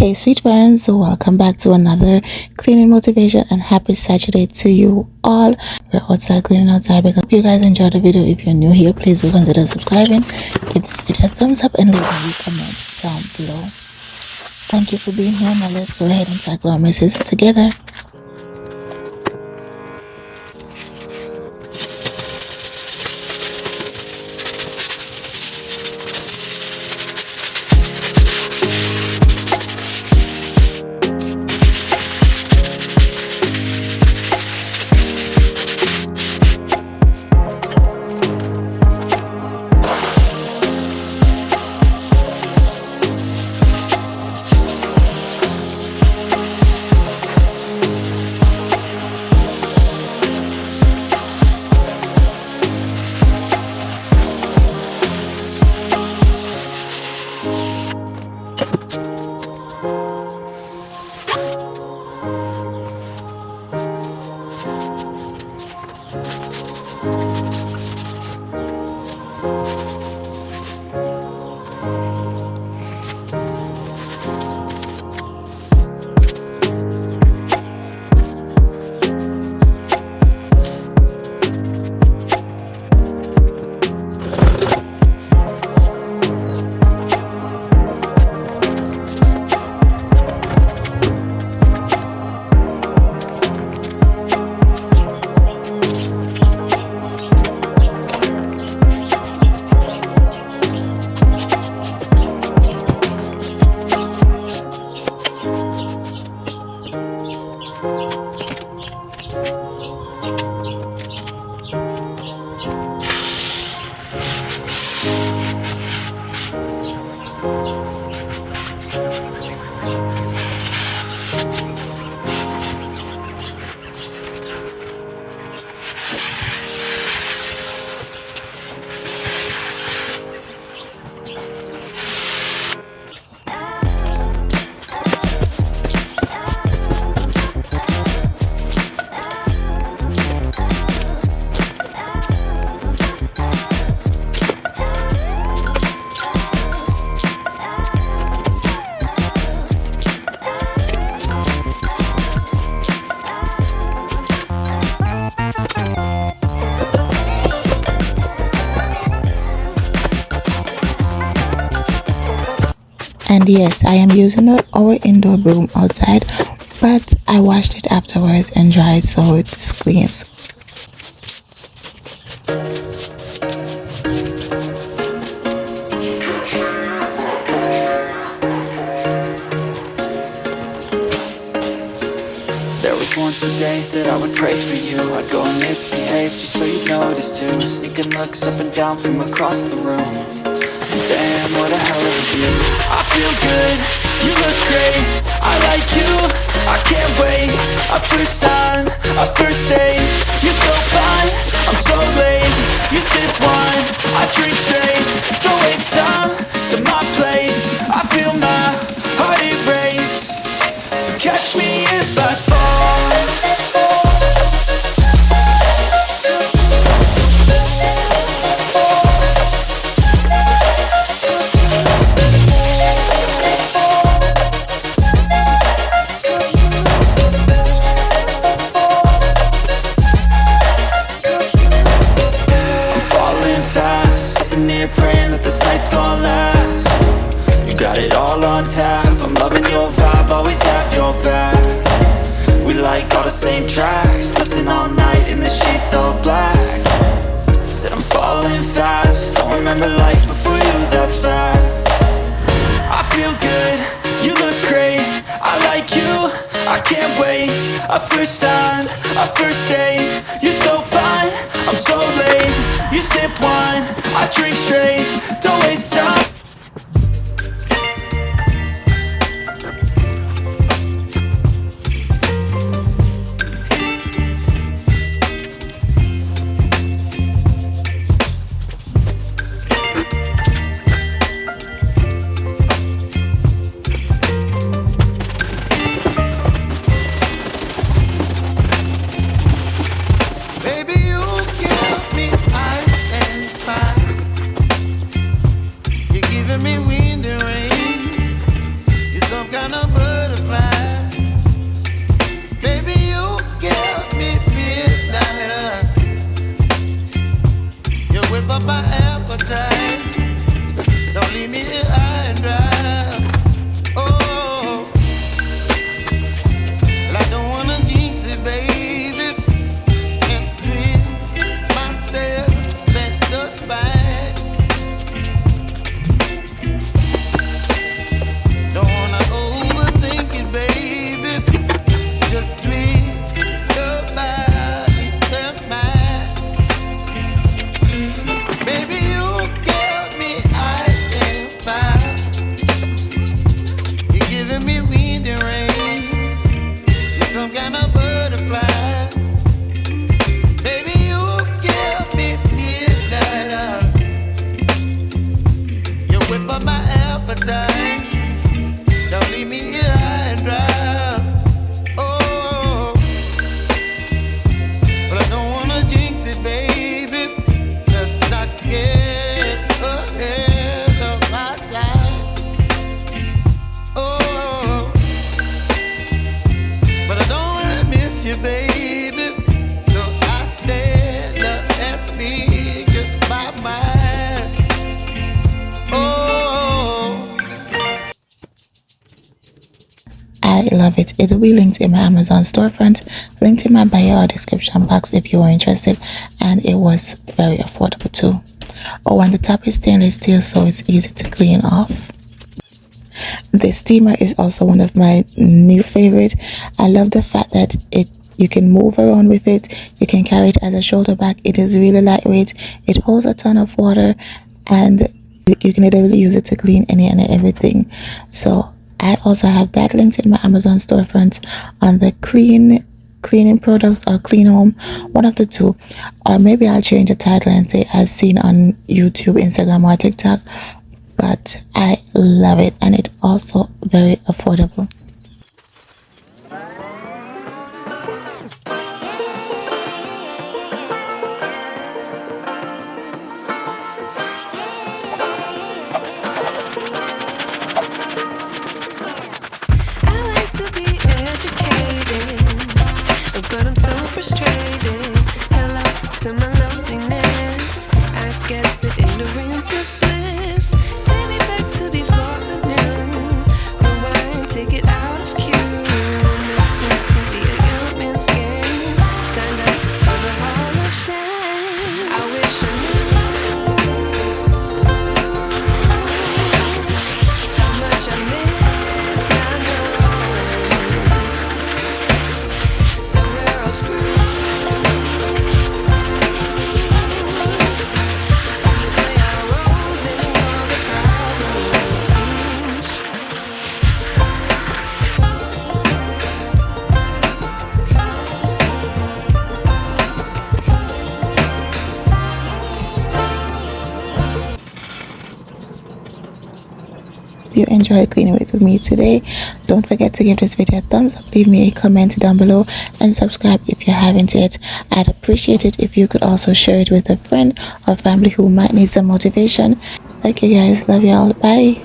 Hey sweet friends, welcome back to another cleaning motivation and happy Saturday to you all. We're outside cleaning outside because if you guys enjoyed the video, if you're new here, please do consider subscribing, give this video a thumbs up and leave a comment down below. Thank you for being here. Now let's go ahead and tackle our messes together. And yes, I am using our indoor broom outside, but I washed it afterwards and dried so it's clean. There was once a day that I would pray for you. I'd go and misbehave just so you'd notice too. Sneaking looks up and down from across the room. Damn, what a hell of a view. I feel good, you look great, I like you, I can't wait. Our first time, our first date, you're so fine, I'm so late. You sip wine, I drink straight. Don't waste time to my place. I feel my heart erase. So catch me if I fall. Praying that this night's gonna last. You got it all on tap, I'm loving your vibe, always have your back. We like all the same tracks, listen all night in the sheets all black. Said I'm falling fast, don't remember life before you, that's fact. I feel good, you look great, I like you, I can't wait. Our first time, our first date, you're so fine, I'm so late. You sip wine, I drink straight, don't waste time. Baby, you give me ice and fire. of butterfly. Baby, you give me midnight. You whip up my appetite. Don't leave me here high and dry. Oh, well, I don't wanna jinx it, baby, and twist myself at the spine. Don't wanna overthink it, baby. It's just twist your body and mine. Baby, you give me ice and fire. You're giving me wind and rain. You're some kind of butterfly. Baby, you give me midnight. You whip up my appetite. Don't leave me here high and dry. Oh, but I don't wanna jinx it, baby. Let's not get ahead of my time. Oh, but I don't wanna miss you, baby. So I stand up and speak just my mind. Oh. I love it. It will be linked in my Amazon storefront, linked in my bio or description box if you are interested, and it was very affordable too. Oh, and the top is stainless steel, so it's easy to clean off. The steamer is also one of my new favorite. I love the fact that you can move around with it. You can carry it as a shoulder bag. It is really lightweight. It holds a ton of water, and you can literally use it to clean any and everything. So I also have that linked in my Amazon storefront on the cleaning products or clean home, one of the two. Or maybe I'll change the title and say as seen on YouTube, Instagram, or TikTok. But I love it, and it's also very affordable. I like to be educated, but I'm so frustrated. Hello to my loneliness. I guess that ignorance is bliss. Take me back to before the new. Rewind, take it out of cue. This seems to be a young man's game. Signed up for the hall of shame. I wish I knew how much I miss not knowing that we're all screwed. We play our roles and ignore the problems. If you enjoyed cleaning with me today, don't forget to give this video a thumbs up, leave me a comment down below, and subscribe if you haven't yet. I'd appreciate it if you could also share it with a friend or family who might need some motivation. Thank you guys, love y'all, bye.